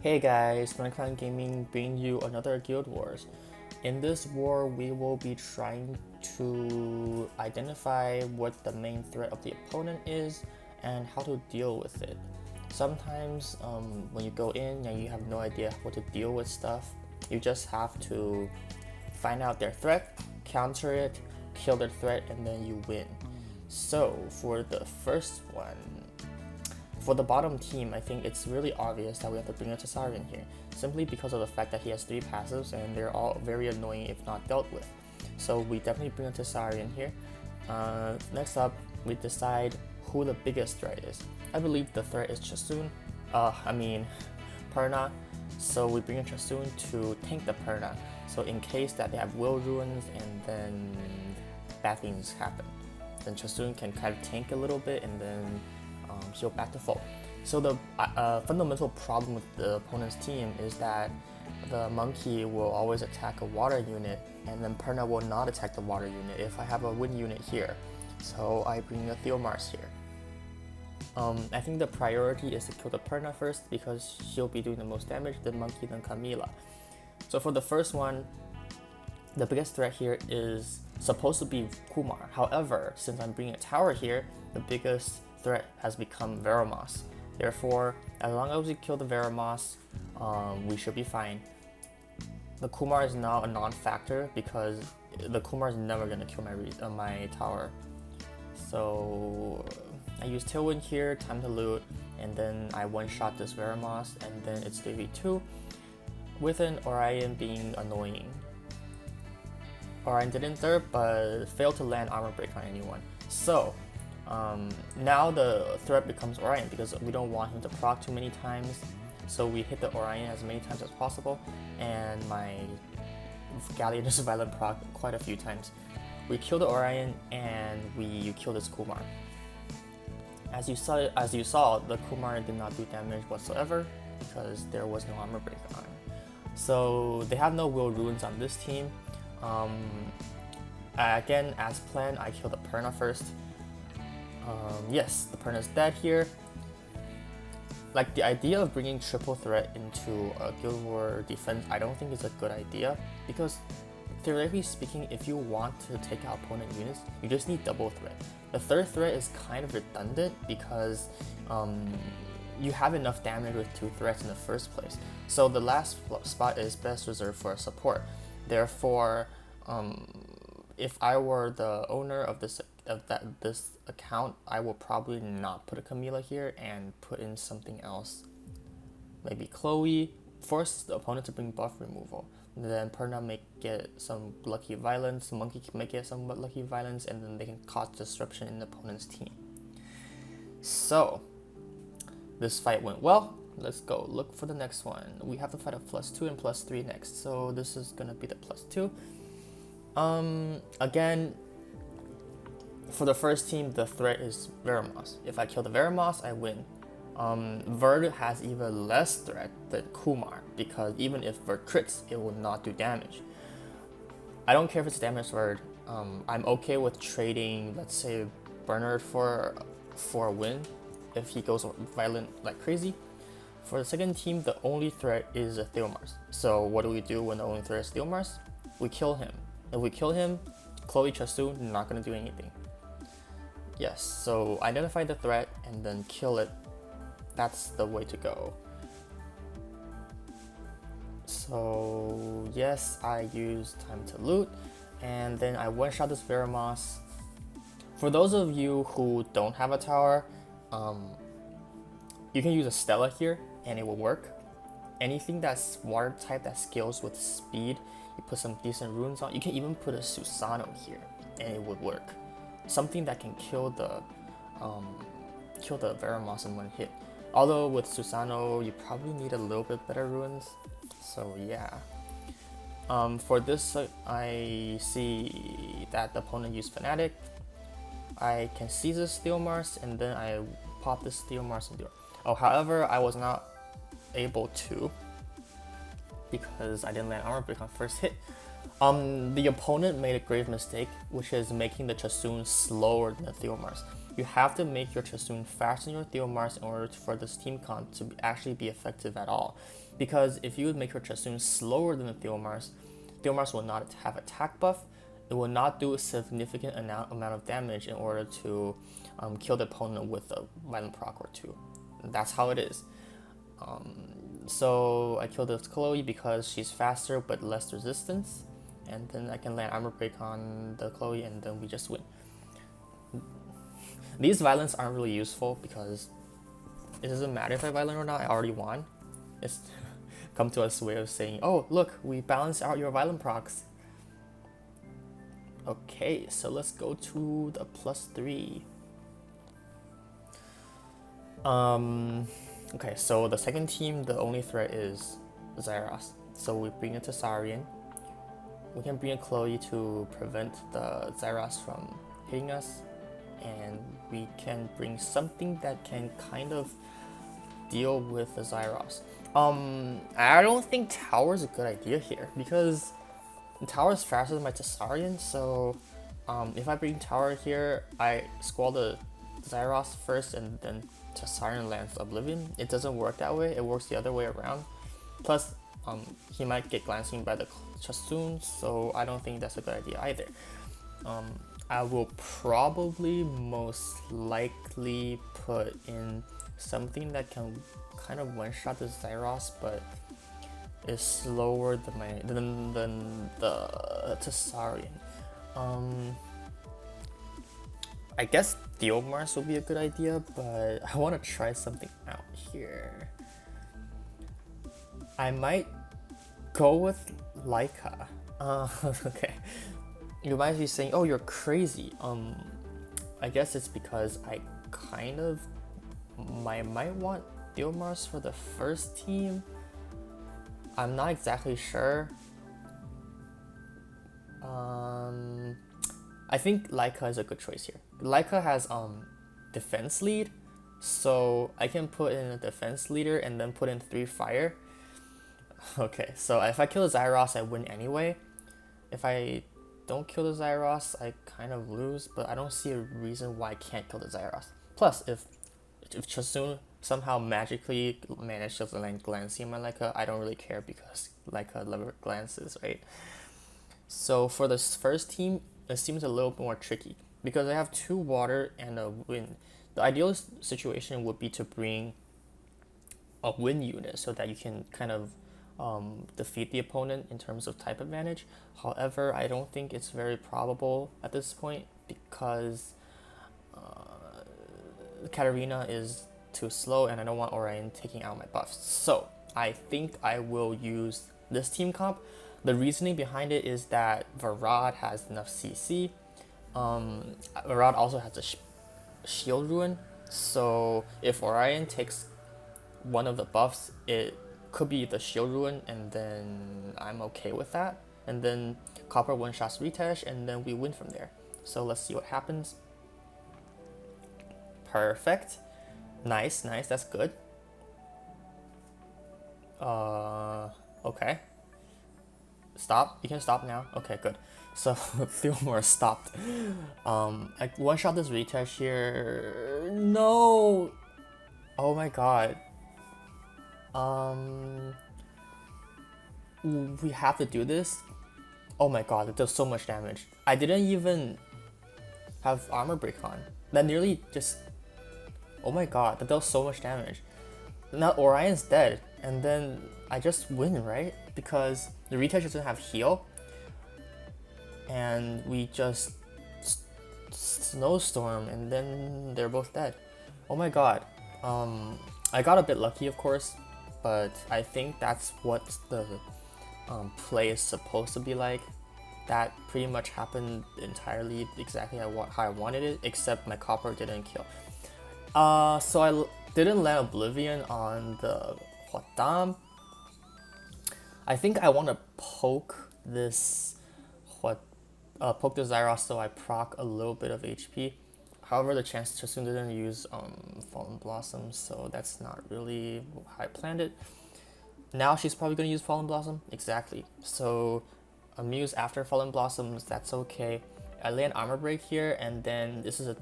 Hey guys, Clan Gaming bringing you another Guild Wars. In this war, we will be trying to identify what the main threat of the opponent is and how to deal with it. Sometimes when you go in and you have no idea what to deal with stuff, you just have to find out their threat, counter it, kill their threat, and then you win. So for the first one, for the bottom team, I think it's really obvious that we have to bring a Tasarian here, simply because of the fact that he has 3 passives and they're all very annoying if not dealt with. So we definitely bring a Tasarian here. Next up, we decide who the biggest threat is. I believe the threat is Chasun, Perna. So we bring in Chasun to tank the Perna. So in case that they have Will Ruins and then bad things happen, then Chasun can kind of tank a little bit and then heal back to full. So the fundamental problem with the opponent's team is that the monkey will always attack a water unit, and then Perna will not attack the water unit if I have a wind unit here. So I bring a Theomars here. I think the priority is to kill the Perna first because she'll be doing the most damage, then monkey, then Camila. So for the first one, the biggest threat here is supposed to be Kumar. However, since I'm bringing a tower here, the biggest threat has become Veramos. Therefore, as long as we kill the Veramos, we should be fine. The Kumar is now a non-factor because the Kumar is never going to kill my tower. So I use Tailwind here, time to loot, and then I one-shot this Veramos, and then it's 3v2 with an Orion being annoying. Orion didn't derp, but failed to land armor break on anyone. So now the threat becomes Orion because we don't want him to proc too many times. So we hit the Orion as many times as possible, and my Galleon is violent proc quite a few times. We kill the Orion and you kill this Kumar. As you saw, the Kumar did not do damage whatsoever because there was no armor break on. So they have no Will Ruins on this team. Again, as planned, I kill the Perna first. Yes, the Perna is dead here. Like, the idea of bringing triple threat into a Guild War defense, I don't think is a good idea because theoretically speaking, if you want to take out opponent units, you just need double threat. The third threat is kind of redundant because you have enough damage with 2 threats in the first place. So the last spot is best reserved for support. Therefore, if I were the owner of this account, I will probably not put a Camila here and put in something else. Maybe Chloe, force the opponent to bring buff removal. Then Perna may get some lucky violence, Monkey may get some lucky violence, and then they can cause disruption in the opponent's team. So this fight went well. Let's go look for the next one. We have to fight a +2 and +3 next, so this is gonna be the +2. Again, for the first team, the threat is Veramos. If I kill the Veramos, I win. Verd has even less threat than Kumar because even if Verd crits, it will not do damage. I don't care if it's damage Verd. I'm okay with trading, let's say, Bernard for a win if he goes violent like crazy. For the second team, the only threat is a Theomars. So what do we do when the only threat is Theomars? We kill him. If we kill him, Chloe Chasu not gonna do anything. Yes, so identify the threat and then kill it. That's the way to go. So yes, I use time to loot, and then I one-shot this Veramos. For those of you who don't have a tower, you can use a Stella here and it will work. Anything that's water type that scales with speed, you put some decent runes on. You can even put a Susano here and it would work. Something that can kill the Veramos in one hit. Although with Susano, you probably need a little bit better runes. So yeah. For this, I see that the opponent used Fnatic. I can seize this Theomars and then I pop this Theomars and do it. Oh, however, I was not able to because I didn't land armor break on first hit. The opponent made a grave mistake, which is making the Chasun slower than the Theomars. you have to make your Chasun faster than your Theomars in order for this team comp to actually be effective at all. Because if you would make your Chasun slower than the Theomars, Theomars will not have attack buff. It will not do a significant amount of damage in order to kill the opponent with a violent proc or two. That's how it is. So I killed this Chloe because she's faster but less resistance, and then I can land armor break on the Chloe, and then we just win. These violence aren't really useful because it doesn't matter if I violent or not. I already won. It's come to us way of saying, oh look, we balanced out your violent procs. Okay, so let's go to the +3. Okay, so the second team, the only threat is Zyros. So we bring a Tessarian. We can bring a Chloe to prevent the Zyros from hitting us. And we can bring something that can kind of deal with the Zyros. I don't think Tower is a good idea here because Tower is faster than my Tessarian, so if I bring Tower here, I squall the Zyros first and then Tessarian lands Oblivion. It doesn't work that way, it works the other way around. Plus, he might get glancing by the Chasun, so I don't think that's a good idea either. I will probably most likely put in something that can kind of one-shot the Zyros, but is slower than the Tessarian. I guess Theomars would be a good idea, but I want to try something out here. I might go with Leica. Okay. You might be saying, oh, you're crazy. I guess it's because I kind of might want Theomars for the first team. I'm not exactly sure. I think Leica is a good choice here. Leica has defense lead, so I can put in a defense leader and then put in 3 fire. Okay, so if I kill the Zyros, I win anyway. If I don't kill the Zyros, I kind of lose, but I don't see a reason why I can't kill the Zyros. Plus, if Chasun somehow magically manages to land Glancing in my Leica, I don't really care because Leica never glances, right? So for this first team, it seems a little bit more tricky because I have 2 water and a wind. The ideal situation would be to bring a wind unit so that you can kind of defeat the opponent in terms of type advantage. However, I don't think it's very probable at this point because Katarina is too slow and I don't want Orion taking out my buffs. So I think I will use this team comp. The reasoning behind it is that Varad has enough CC. Varad also has a shield ruin, so if Orion takes one of the buffs, it could be the shield ruin, and then I'm okay with that. And then Copper one-shots Ritesh, and then we win from there. So let's see what happens. Perfect. Nice, that's good. Okay. Stop. You can stop now. Okay, good. So Theomar stopped. I one-shot this Ritesh here. No. Oh my god. We have to do this. Oh my god, that does so much damage. I didn't even have armor break on. That nearly just. Oh my god, that does so much damage. Now Orion's dead, and then I just win, right? Because the Ritesh doesn't have heal, and we just snowstorm, and then they're both dead. Oh my god. I got a bit lucky, of course, but I think that's what the play is supposed to be like. That pretty much happened entirely exactly how I wanted it, except my Copper didn't kill. So I didn't land Oblivion on the Huatam. I think I want to poke this poke the Zyros so I proc a little bit of HP. However, the chance Chasun didn't use Fallen Blossom, so that's not really how I planned it. Now she's probably going to use Fallen Blossom. Exactly. So a Muse after Fallen Blossoms, that's okay. I lay an armor break here, and then this is a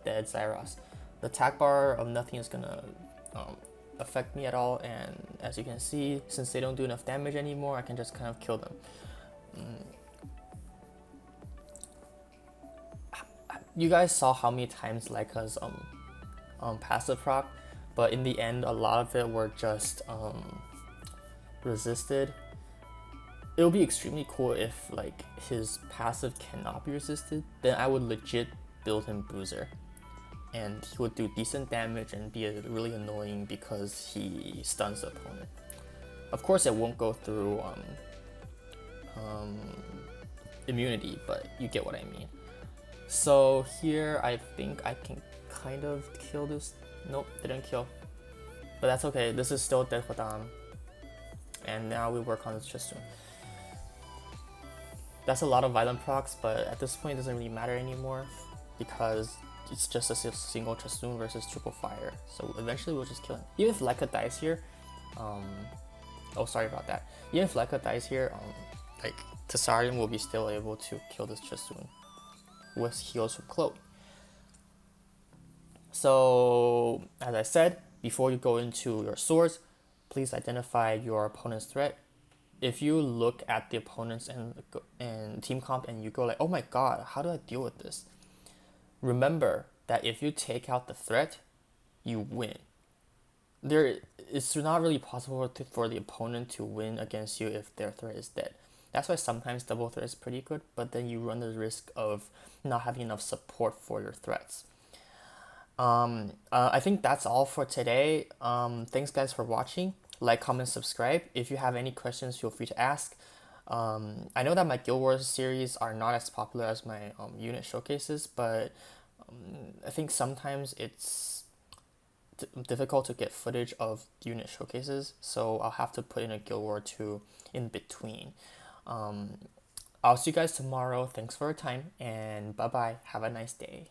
dead Zyros. The attack bar of nothing is gonna affect me at all, and as you can see, since they don't do enough damage anymore, I can just kind of kill them. You guys saw how many times Leica's passive proc, but in the end, a lot of it were just resisted. It would be extremely cool if like his passive cannot be resisted. Then I would legit build him Bruiser, and he would do decent damage and be really annoying because he stuns the opponent. Of course, it won't go through immunity, but you get what I mean. So here, I think I can kind of kill this. Nope, didn't kill. But that's okay. This is still dead Hodam. And now we work on this Chassoon. That's a lot of violent procs, but at this point it doesn't really matter anymore because it's just a single Chassoon versus triple fire. So eventually we'll just kill him. Even if Leica dies here, oh sorry about that. Even if Leica dies here, like Tessarion will be still able to kill this Chassoon with heals from Chloe. So as I said, before you go into your swords, please identify your opponent's threat. If you look at the opponents and team comp and you go like, oh my god, how do I deal with this? Remember that if you take out the threat, you win. It's not really possible for the opponent to win against you if their threat is dead. That's why sometimes double threat is pretty good, but then you run the risk of not having enough support for your threats. I think that's all for today. Thanks guys for watching. Like, comment, subscribe. If you have any questions, feel free to ask. I know that my Guild Wars series are not as popular as my unit showcases, but I think sometimes it's difficult to get footage of unit showcases, so I'll have to put in a Guild War 2 in between. I'll see you guys tomorrow. Thanks for your time, and bye bye. Have a nice day.